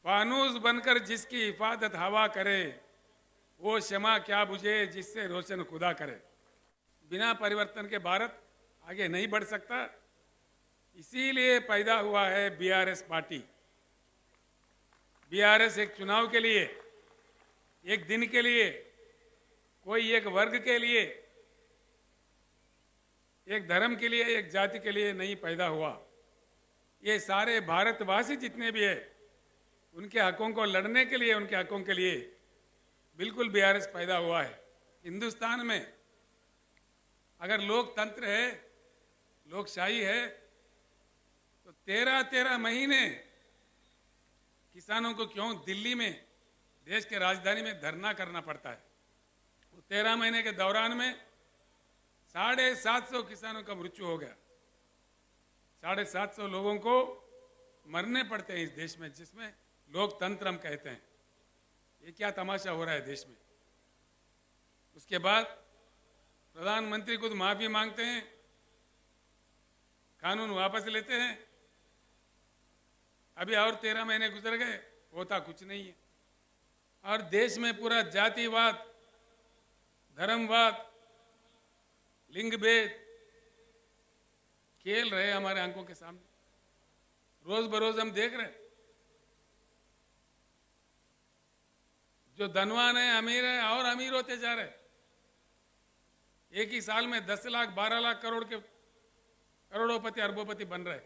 फानूस बनकर जिसकी हिफाजत हवा करे, वो शमा क्या बुझे जिससे रोशन खुदा करे। बिना परिवर्तन के भारत आगे नहीं बढ़ सकता। इसीलिए पैदा हुआ है बीआरएस पार्टी। बीआरएस एक चुनाव के लिए, एक दिन के लिए, कोई एक वर्ग के लिए, एक धर्म के लिए, एक जाति के लिए नहीं पैदा हुआ। ये सारे भारतवासी जितने भी है, उनके हकों को लड़ने के लिए, उनके हकों के लिए बिल्कुल बीआरएस पैदा हुआ है। हिंदुस्तान में अगर लोकतंत्र है, लोकशाही है, तो 13-13 महीने किसानों को क्यों दिल्ली में, देश के राजधानी में धरना करना पड़ता है। 13 महीने के दौरान में 750 किसानों का मृत्यु हो गया। 750 लोगों को मरने पड़ते हैं इस देश में, जिसमें लोकतंत्र हम कहते हैं। ये क्या तमाशा हो रहा है देश में। उसके बाद प्रधानमंत्री खुद माफी मांगते हैं, कानून वापस लेते हैं। अभी और 13 महीने गुजर गए, होता कुछ नहीं है। और देश में पूरा जातिवाद, धर्मवाद, लिंग भेद खेल रहे हमारे आंखों के सामने। रोज बरोज हम देख रहे हैं। जो धनवान है, अमीर है, और अमीर होते जा रहे हैं। एक ही साल में 10 लाख 12 लाख करोड़ के करोड़ोपति अरबोपति बन रहे।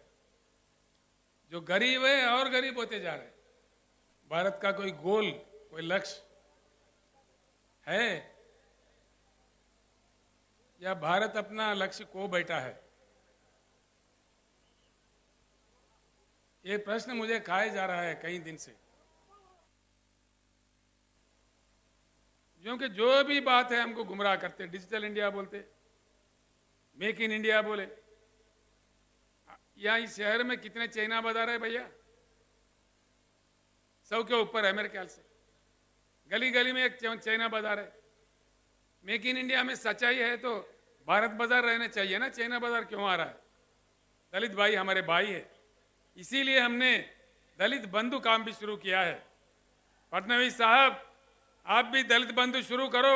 जो गरीब है और गरीब होते जा रहे। भारत का कोई गोल, कोई लक्ष्य है, या भारत अपना लक्ष्य खो बैठा है? ये प्रश्न मुझे खाए जा रहा है कई दिन से। क्योंकि जो भी बात है हमको गुमराह करते। डिजिटल इंडिया बोलते, मेक इन इंडिया बोले। यहाँ इस शहर में कितने चाइना बाजार है भैया? 100 के ऊपर है मेरे ख्याल से। गली गली में एक चाइना बाजार है। मेक इन इंडिया में सच्चाई है तो भारत बाजार रहने चाहिए ना। चाइना बाजार क्यों आ रहा है? दलित भाई हमारे भाई है, इसीलिए हमने दलित बंधु काम भी शुरू किया है। फडणवीस साहब, आप भी दलित बंधु शुरू करो।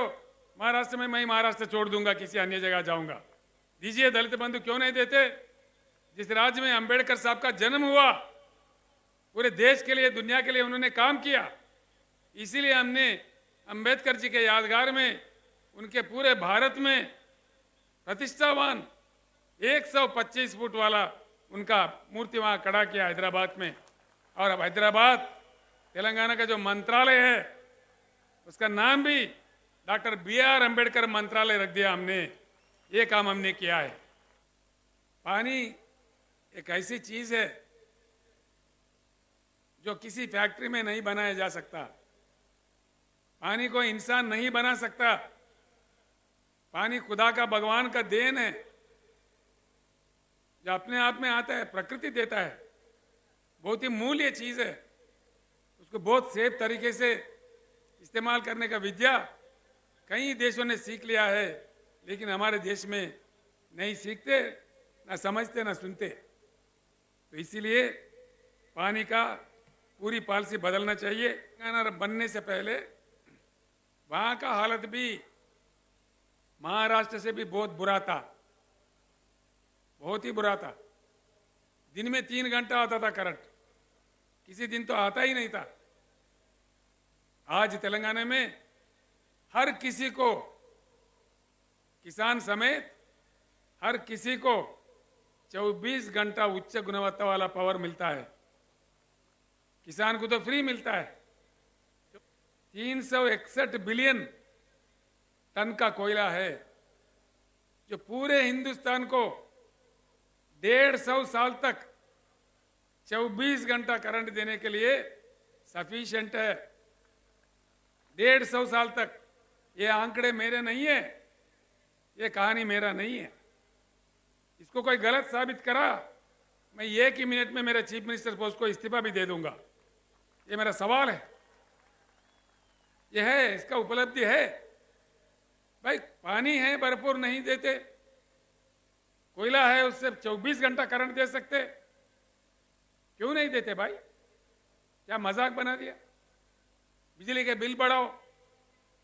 महाराष्ट्र में मैं महाराष्ट्र छोड़ दूंगा, किसी अन्य जगह जाऊंगा। दीजिए दलित बंधु। क्यों नहीं देते? जिस राज्य में अंबेडकर साहब का जन्म हुआ, पूरे देश के लिए, दुनिया के लिए उन्होंने काम किया। इसीलिए हमने अंबेडकर जी के यादगार में, उनके पूरे भारत में प्रतिष्ठावान 125 फुट वाला उनका मूर्ति वहां खड़ा किया हैदराबाद में। और अब हैदराबाद, तेलंगाना का जो मंत्रालय है, उसका नाम भी डॉक्टर BR अंबेडकर मंत्रालय रख दिया हमने। ये काम हमने किया है। पानी एक ऐसी चीज है जो किसी फैक्ट्री में नहीं बनाया जा सकता। पानी को इंसान नहीं बना सकता। पानी खुदा का, भगवान का देन है, जो अपने आप में आता है, प्रकृति देता है। बहुत ही मूल्य चीज है। उसको बहुत सेफ तरीके से इस्तेमाल करने का विद्या कई देशों ने सीख लिया है, लेकिन हमारे देश में नहीं सीखते, ना समझते, ना सुनते। तो इसीलिए पानी का पूरी पॉलिसी बदलना चाहिए। बनने से पहले वहाँ का हालत भी महाराष्ट्र से भी बहुत बुरा था, बहुत ही बुरा था। दिन में 3 घंटा आता था करंट, किसी दिन तो आता ही नहीं था। आज तेलंगाना में हर किसी को, किसान समेत हर किसी को 24 घंटा उच्च गुणवत्ता वाला पावर मिलता है। किसान को तो फ्री मिलता है। 361 बिलियन टन का कोयला है, जो पूरे हिंदुस्तान को 150 साल तक 24 घंटा करंट देने के लिए सफिशिएंट है। 150 साल तक। ये आंकड़े मेरे नहीं है, ये कहानी मेरा नहीं है। इसको कोई गलत साबित करा, मैं 1 ही मिनट में मेरे चीफ मिनिस्टर पोस्ट को इस्तीफा भी दे दूंगा। ये मेरा सवाल है। ये है, इसका उपलब्धि है। भाई पानी है, भरपूर नहीं देते। कोयला है, उससे 24 घंटा करंट दे सकते, क्यों नहीं देते भाई? क्या मजाक बना दिया? बिजली के बिल बढ़ाओ,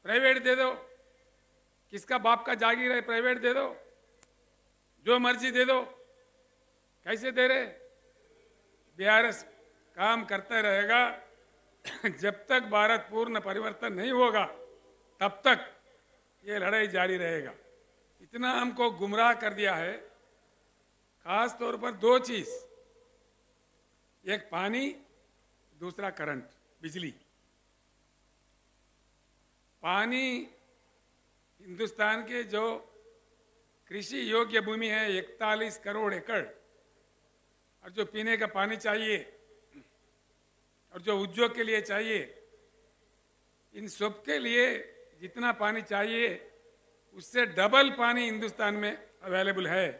प्राइवेट दे दो, किसका बाप का जागीर है, प्राइवेट दे दो, जो मर्जी दे दो। कैसे दे रहे? बीआरएस काम करता रहेगा जब तक भारत पूर्ण परिवर्तन नहीं होगा तब तक ये लड़ाई जारी रहेगा। इतना हमको गुमराह कर दिया है, खास तौर पर दो चीज, एक पानी, दूसरा करंट, बिजली। पानी, हिंदुस्तान के जो कृषि योग्य भूमि है 41 करोड़ एकड़, और जो पीने का पानी चाहिए और जो उद्योग के लिए चाहिए, इन सब के लिए जितना पानी चाहिए उससे डबल पानी हिंदुस्तान में अवेलेबल है।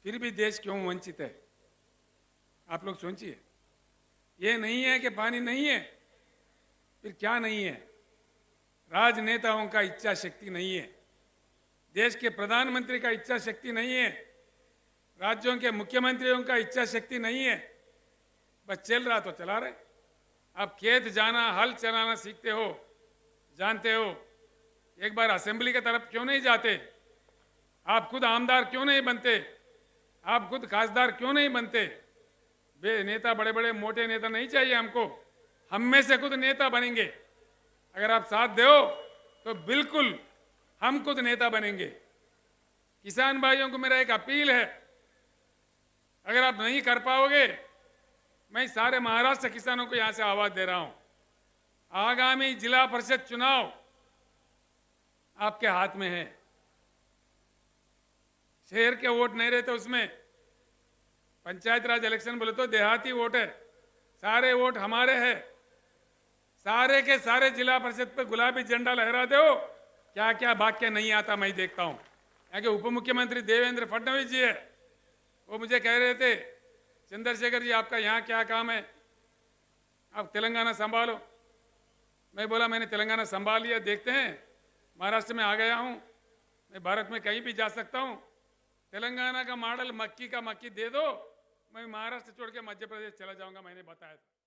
फिर भी देश क्यों वंचित है? आप लोग सोचिए। ये नहीं है कि पानी नहीं है, फिर क्या नहीं है? राजनेताओं का इच्छा शक्ति नहीं है, देश के प्रधानमंत्री का इच्छा शक्ति नहीं है, राज्यों के मुख्यमंत्रियों का इच्छा शक्ति नहीं है। बस चल रहा तो चला रहे। आप खेत जाना, हल चलाना सीखते हो, जानते हो, एक बार असेंबली की तरफ क्यों नहीं जाते? आप खुद आमदार क्यों नहीं बनते? आप खुद खासदार क्यों नहीं बनते? वे नेता, बड़े बड़े मोटे नेता नहीं चाहिए हमको, हम में से खुद नेता बनेंगे। अगर आप साथ दो तो बिल्कुल हम खुद नेता बनेंगे। किसान भाइयों को मेरा एक अपील है, अगर आप नहीं कर पाओगे, मैं सारे महाराष्ट्र किसानों को यहां से आवाज दे रहा हूं, आगामी जिला परिषद चुनाव आपके हाथ में है। शहर के वोट नहीं रहते उसमें, पंचायत राज इलेक्शन बोले तो देहाती वोट है, सारे वोट हमारे हैं। सारे के सारे जिला परिषद पे गुलाबी झंडा लहरा दो। क्या क्या वाक्य नहीं आता मैं देखता हूं। यहाँ के उप मुख्यमंत्री देवेंद्र फडणवीस जी है, वो मुझे कह रहे थे, चंद्रशेखर जी आपका यहाँ क्या काम है, आप तेलंगाना संभालो। मैं बोला मैंने तेलंगाना संभाल लिया, देखते हैं, महाराष्ट्र में आ गया हूँ, मैं भारत में कहीं भी जा सकता हूँ। तेलंगाना का मॉडल मक्की का मक्की दे दो, मैं महाराष्ट्र छोड़ के मध्य प्रदेश चला जाऊंगा, मैंने बताया था।